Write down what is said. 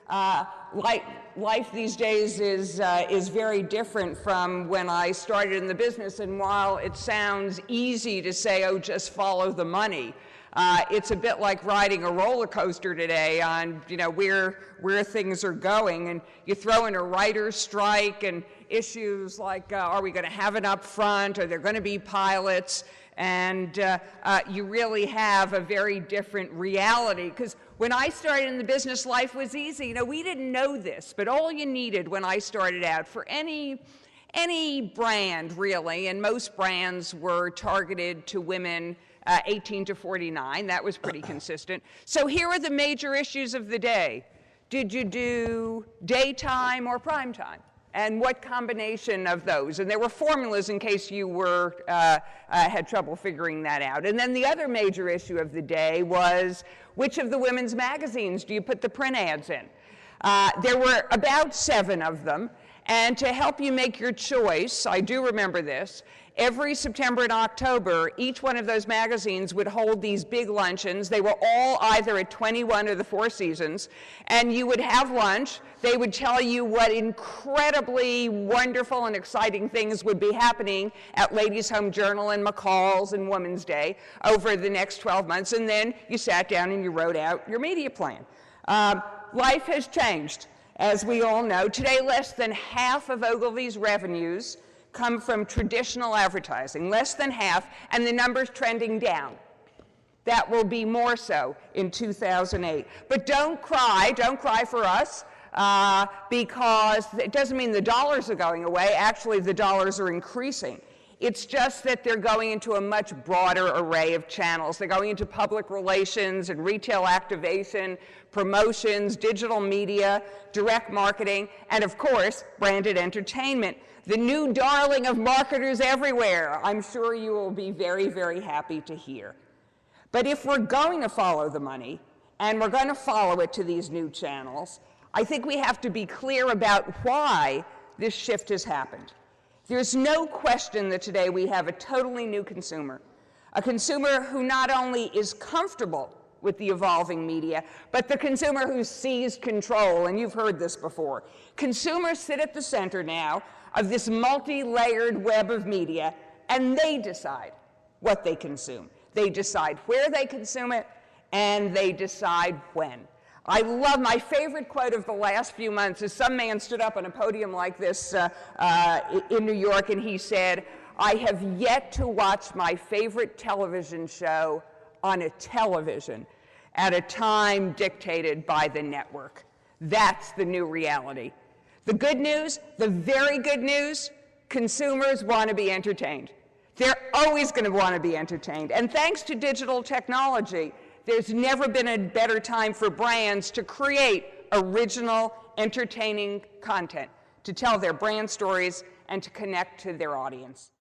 Life these days is very different from when I started in the business, and while it sounds easy to say, oh, just follow the money, it's a bit like riding a roller coaster today on, where things are going, and you throw in a writer's strike and issues like, are we going to have an upfront? Are there going to be pilots? And you really have a very different reality, because when I started in the business, life was easy. We didn't know this, but all you needed when I started out for any brand, really, and most brands were targeted to women 18 to 49. That was pretty consistent. So here are the major issues of the day. Did you do daytime or prime time? And what combination of those? And there were formulas in case you had trouble figuring that out. And then the other major issue of the day was, which of the women's magazines do you put the print ads in? There were about 7 of them. And to help you make your choice, I do remember this, every September and October, each one of those magazines would hold these big luncheons. They were all either at 21 or the Four Seasons, and you would have lunch. They would tell you what incredibly wonderful and exciting things would be happening at Ladies' Home Journal and McCall's and Women's Day over the next 12 months, and then you sat down and you wrote out your media plan. Life has changed. As we all know, today less than half of Ogilvy's revenues come from traditional advertising, less than half, and the number's trending down. That will be more so in 2008. But don't cry for us, because it doesn't mean the dollars are going away. Actually, the dollars are increasing. It's just that they're going into a much broader array of channels. They're going into public relations and retail activation, promotions, digital media, direct marketing, and of course, branded entertainment. The new darling of marketers everywhere, I'm sure you will be very, very happy to hear. But if we're going to follow the money, and we're going to follow it to these new channels, I think we have to be clear about why this shift has happened. There's no question that today we have a totally new consumer, a consumer who not only is comfortable with the evolving media, but the consumer who seized control, and you've heard this before. Consumers sit at the center now of this multi-layered web of media, and they decide what they consume. They decide where they consume it, and they decide when. I love, my favorite quote of the last few months is some man stood up on a podium like this in New York, and he said, I have yet to watch my favorite television show on a television at a time dictated by the network. That's the new reality. The good news, the very good news, consumers want to be entertained. They're always going to want to be entertained. And thanks to digital technology, there's never been a better time for brands to create original, entertaining content, to tell their brand stories and to connect to their audience.